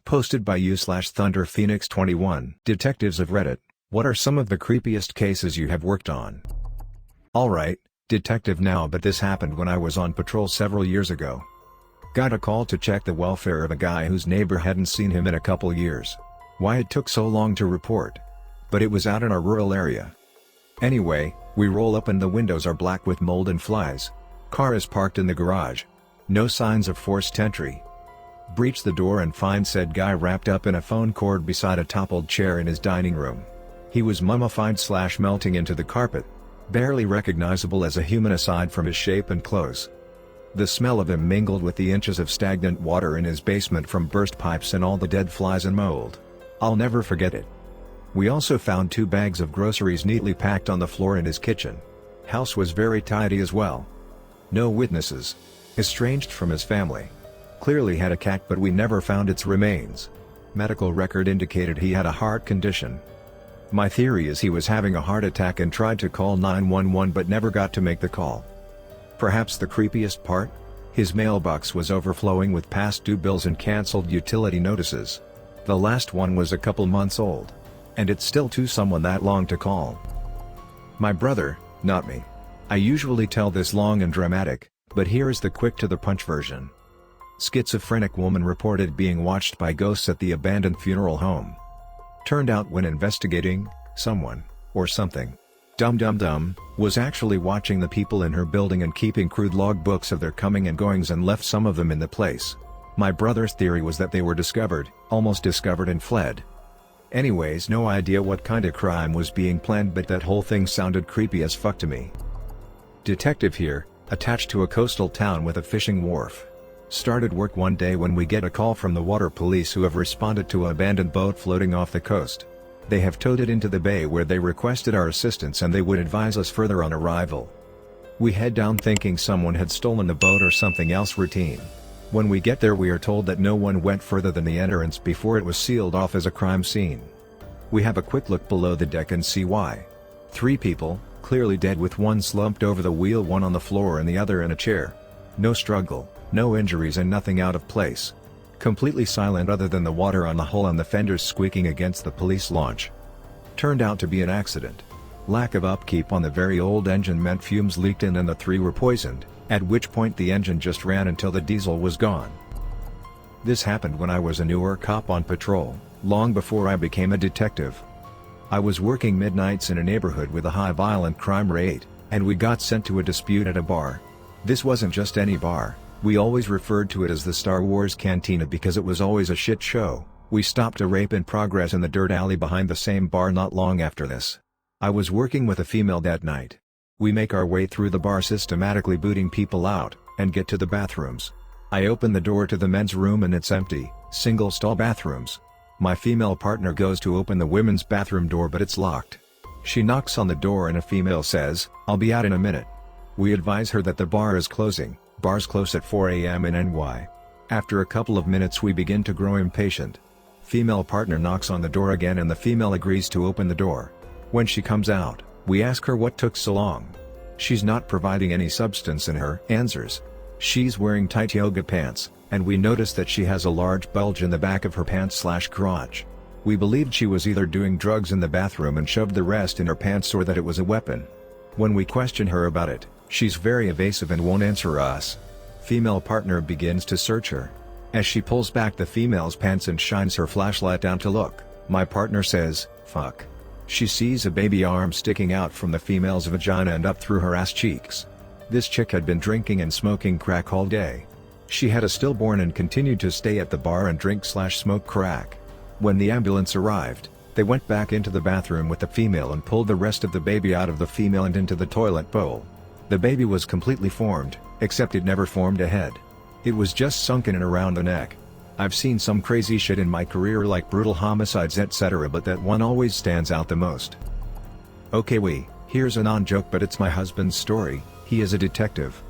Posted by u/ThunderPhoenix21. Detectives of Reddit, what are some of the creepiest cases you have worked on? Alright, detective now, but this happened when I was on patrol several years ago. Got a call to check the welfare of a guy whose neighbor hadn't seen him in a couple years. Why it took so long to report? But it was out in our rural area. Anyway, we roll up and the windows are black with mold and flies. Car is parked in the garage. No signs of forced entry. Breach the door and find said guy wrapped up in a phone cord beside a toppled chair in his dining room. He was mummified/melting into the carpet. Barely recognizable as a human aside from his shape and clothes. The smell of him mingled with the inches of stagnant water in his basement from burst pipes and all the dead flies and mold. I'll never forget it. We also found 2 bags of groceries neatly packed on the floor in his kitchen. House was very tidy as well. No witnesses. Estranged from his family. Clearly had a cat, but we never found its remains. Medical record indicated he had a heart condition. My theory is he was having a heart attack and tried to call 911 but never got to make the call. Perhaps the creepiest part? His mailbox was overflowing with past due bills and cancelled utility notices. The last one was a couple months old. And it still took someone that long to call. My brother, not me. I usually tell this long and dramatic, but here is the quick to the punch version. Schizophrenic woman reported being watched by ghosts at the abandoned funeral home. Turned out when investigating, someone, or something, dumb, was actually watching the people in her building and keeping crude log books of their coming and goings and left some of them in the place. My brother's theory was that they were discovered, almost discovered and fled. Anyways, no idea what kind of crime was being planned, but that whole thing sounded creepy as fuck to me. Detective here, attached to a coastal town with a fishing wharf. Started work one day when we get a call from the water police who have responded to an abandoned boat floating off the coast. They have towed it into the bay where they requested our assistance and they would advise us further on arrival. We head down thinking someone had stolen the boat or something else routine. When we get there we are told that no one went further than the entrance before it was sealed off as a crime scene. We have a quick look below the deck and see why. 3 people, clearly dead with one slumped over the wheel, one on the floor and the other in a chair. No struggle. No injuries and nothing out of place. Completely silent other than the water on the hull and the fenders squeaking against the police launch. Turned out to be an accident. Lack of upkeep on the very old engine meant fumes leaked in and the 3 were poisoned, at which point the engine just ran until the diesel was gone. This happened when I was a newer cop on patrol, long before I became a detective. I was working midnights in a neighborhood with a high violent crime rate, and we got sent to a dispute at a bar. This wasn't just any bar. We always referred to it as the Star Wars Cantina because it was always a shit show. We stopped a rape in progress in the dirt alley behind the same bar not long after this. I was working with a female that night. We make our way through the bar systematically booting people out, and get to the bathrooms. I open the door to the men's room and it's empty, single stall bathrooms. My female partner goes to open the women's bathroom door but it's locked. She knocks on the door and a female says, "I'll be out in a minute." We advise her that the bar is closing. Bars close at 4 a.m. in NY. After a couple of minutes we begin to grow impatient. Female partner knocks on the door again and the female agrees to open the door. When she comes out, we ask her what took so long. She's not providing any substance in her answers. She's wearing tight yoga pants, and we notice that she has a large bulge in the back of her pants/crotch. We believed she was either doing drugs in the bathroom and shoved the rest in her pants or that it was a weapon. When we question her about it, she's very evasive and won't answer us. Female partner begins to search her. As she pulls back the female's pants and shines her flashlight down to look, my partner says, "Fuck." She sees a baby arm sticking out from the female's vagina and up through her ass cheeks. This chick had been drinking and smoking crack all day. She had a stillborn and continued to stay at the bar and drink/smoke crack. When the ambulance arrived, they went back into the bathroom with the female and pulled the rest of the baby out of the female and into the toilet bowl. The baby was completely formed, except it never formed a head. It was just sunken in around the neck. I've seen some crazy shit in my career like brutal homicides etc., but that one always stands out the most. Okay, here's a non-joke, but it's my husband's story. He is a detective.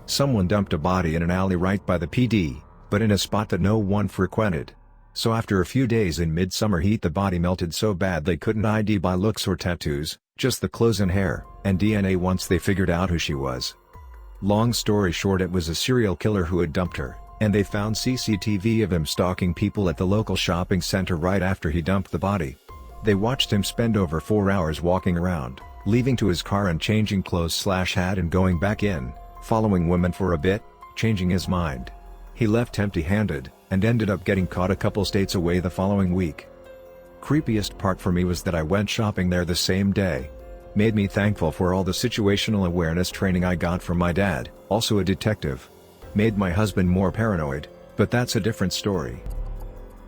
Someone dumped a body in an alley right by the PD, but in a spot that no one frequented. So after a few days in midsummer heat the body melted so bad they couldn't ID by looks or tattoos, just the clothes and hair, and DNA once they figured out who she was. Long story short, it was a serial killer who had dumped her. and they found CCTV of him stalking people at the local shopping center right after he dumped the body. They watched him spend over 4 hours walking around, leaving to his car and changing clothes/hat and going back in, following women for a bit, changing his mind. He left empty-handed, and ended up getting caught a couple states away the following week. Creepiest part for me was that I went shopping there the same day. Made me thankful for all the situational awareness training I got from my dad, also a detective. Made my husband more paranoid, but that's a different story.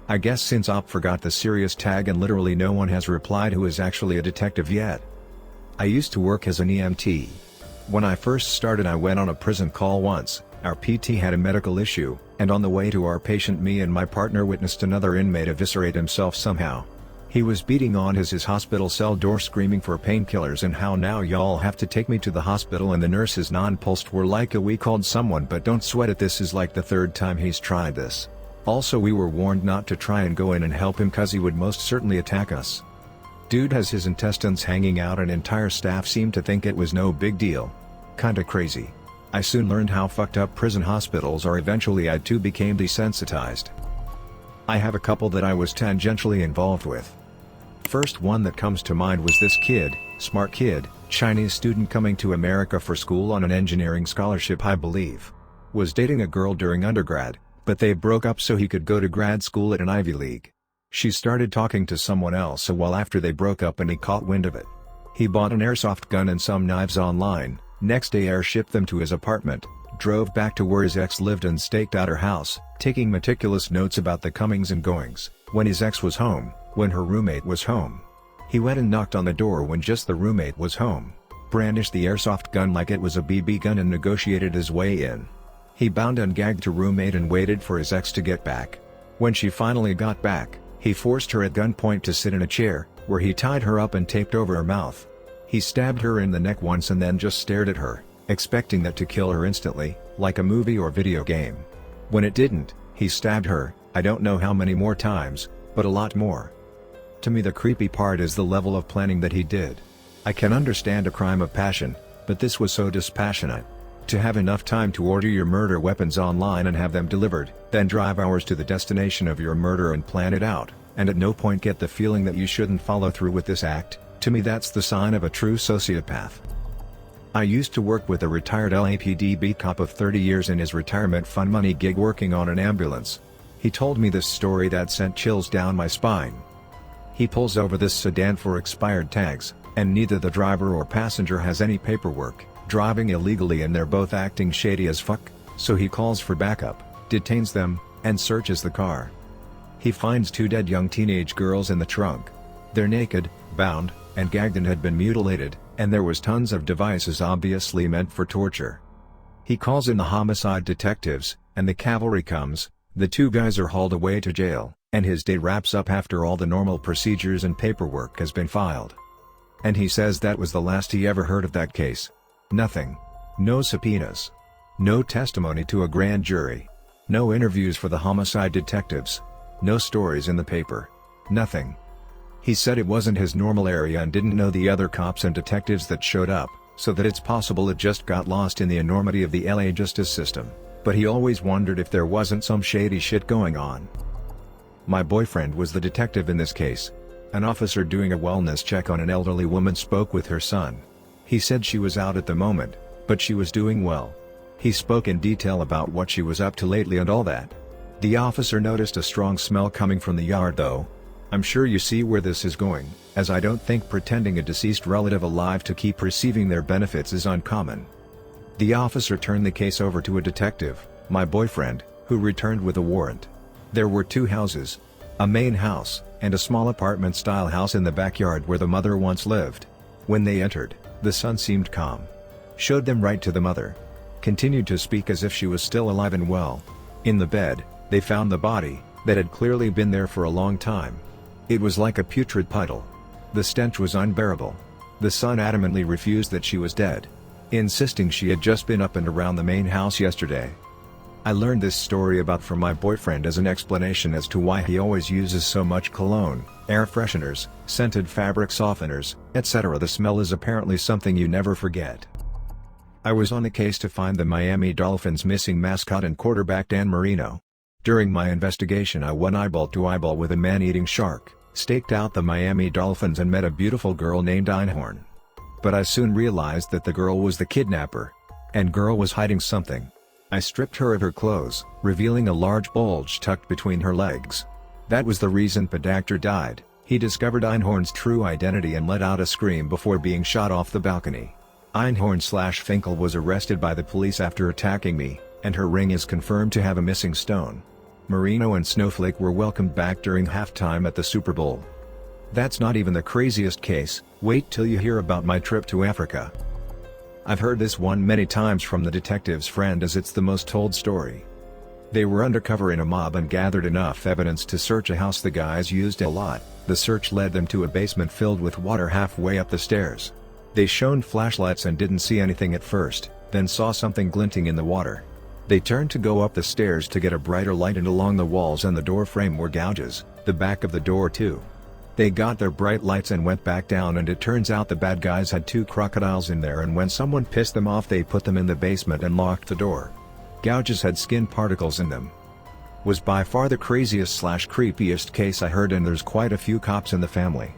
I guess since OP forgot the serious tag and literally no one has replied who is actually a detective yet. I used to work as an EMT. When I first started I went on a prison call once. Our PT had a medical issue, and on the way to our patient me and my partner witnessed another inmate eviscerate himself somehow. He was beating on his hospital cell door screaming for painkillers and how now y'all have to take me to the hospital, and the nurses non-pulsed were like we called someone but don't sweat it, this is like the 3rd time he's tried this. Also we were warned not to try and go in and help him cause he would most certainly attack us. Dude has his intestines hanging out and entire staff seemed to think it was no big deal. Kinda crazy. I soon learned how fucked up prison hospitals are. Eventually I too became desensitized. I have a couple that I was tangentially involved with. First one that comes to mind was this kid, smart kid, Chinese student coming to America for school on an engineering scholarship I believe. Was dating a girl during undergrad, but they broke up so he could go to grad school at an Ivy League. She started talking to someone else a while after they broke up and he caught wind of it. He bought an airsoft gun and some knives online, next day airshipped them to his apartment, drove back to where his ex lived and staked out her house, taking meticulous notes about the comings and goings, when his ex was home, when her roommate was home. He went and knocked on the door when just the roommate was home, brandished the airsoft gun like it was a BB gun and negotiated his way in. He bound and gagged her roommate and waited for his ex to get back. When she finally got back, he forced her at gunpoint to sit in a chair, where he tied her up and taped over her mouth. He stabbed her in the neck once and then just stared at her, expecting that to kill her instantly, like a movie or video game. When it didn't, he stabbed her, I don't know how many more times, but a lot more. To me the creepy part is the level of planning that he did. I can understand a crime of passion, but this was so dispassionate. To have enough time to order your murder weapons online and have them delivered, then drive hours to the destination of your murder and plan it out, and at no point get the feeling that you shouldn't follow through with this act, to me that's the sign of a true sociopath. I used to work with a retired LAPD beat cop of 30 years in his retirement fund money gig working on an ambulance. He told me this story that sent chills down my spine. He pulls over this sedan for expired tags, and neither the driver or passenger has any paperwork, driving illegally, and they're both acting shady as fuck, so he calls for backup, detains them, and searches the car. He finds 2 dead young teenage girls in the trunk. They're naked, bound, and gagged and had been mutilated, and there was tons of devices obviously meant for torture. He calls in the homicide detectives, and the cavalry comes. The 2 guys are hauled away to jail, and his day wraps up after all the normal procedures and paperwork has been filed. And he says that was the last he ever heard of that case. Nothing. No subpoenas. No testimony to a grand jury. No interviews for the homicide detectives. No stories in the paper. Nothing. He said it wasn't his normal area and didn't know the other cops and detectives that showed up, so that it's possible it just got lost in the enormity of the LA justice system, but he always wondered if there wasn't some shady shit going on. My boyfriend was the detective in this case. An officer doing a wellness check on an elderly woman spoke with her son. He said she was out at the moment, but she was doing well. He spoke in detail about what she was up to lately and all that. The officer noticed a strong smell coming from the yard though. I'm sure you see where this is going, as I don't think pretending a deceased relative alive to keep receiving their benefits is uncommon. The officer turned the case over to a detective, my boyfriend, who returned with a warrant. There were 2 houses. A main house, and a small apartment-style house in the backyard where the mother once lived. When they entered, the son seemed calm. Showed them right to the mother. Continued to speak as if she was still alive and well. In the bed, they found the body, that had clearly been there for a long time. It was like a putrid puddle. The stench was unbearable. The son adamantly refused that she was dead, insisting she had just been up and around the main house yesterday. I learned this story about from my boyfriend as an explanation as to why he always uses so much cologne, air fresheners, scented fabric softeners, etc. The smell is apparently something you never forget. I was on a case to find the Miami Dolphins' missing mascot and quarterback Dan Marino. During my investigation I went eyeball to eyeball with a man-eating shark, staked out the Miami Dolphins and met a beautiful girl named Einhorn. But I soon realized that the girl was the kidnapper. And girl was hiding something. I stripped her of her clothes, revealing a large bulge tucked between her legs. That was the reason Pedactor died. He discovered Einhorn's true identity and let out a scream before being shot off the balcony. Einhorn/Finkel was arrested by the police after attacking me, and her ring is confirmed to have a missing stone. Marino and Snowflake were welcomed back during halftime at the Super Bowl. That's not even the craziest case. Wait till you hear about my trip to Africa. I've heard this one many times from the detective's friend as it's the most told story. They were undercover in a mob and gathered enough evidence to search a house the guys used a lot. The search led them to a basement filled with water halfway up the stairs. They shone flashlights and didn't see anything at first, then saw something glinting in the water. They turned to go up the stairs to get a brighter light, and along the walls and the door frame were gouges, the back of the door too. They got their bright lights and went back down, and it turns out the bad guys had 2 crocodiles in there, and when someone pissed them off they put them in the basement and locked the door. Gouges had skin particles in them. Was by far the craziest/creepiest case I heard, and there's quite a few cops in the family.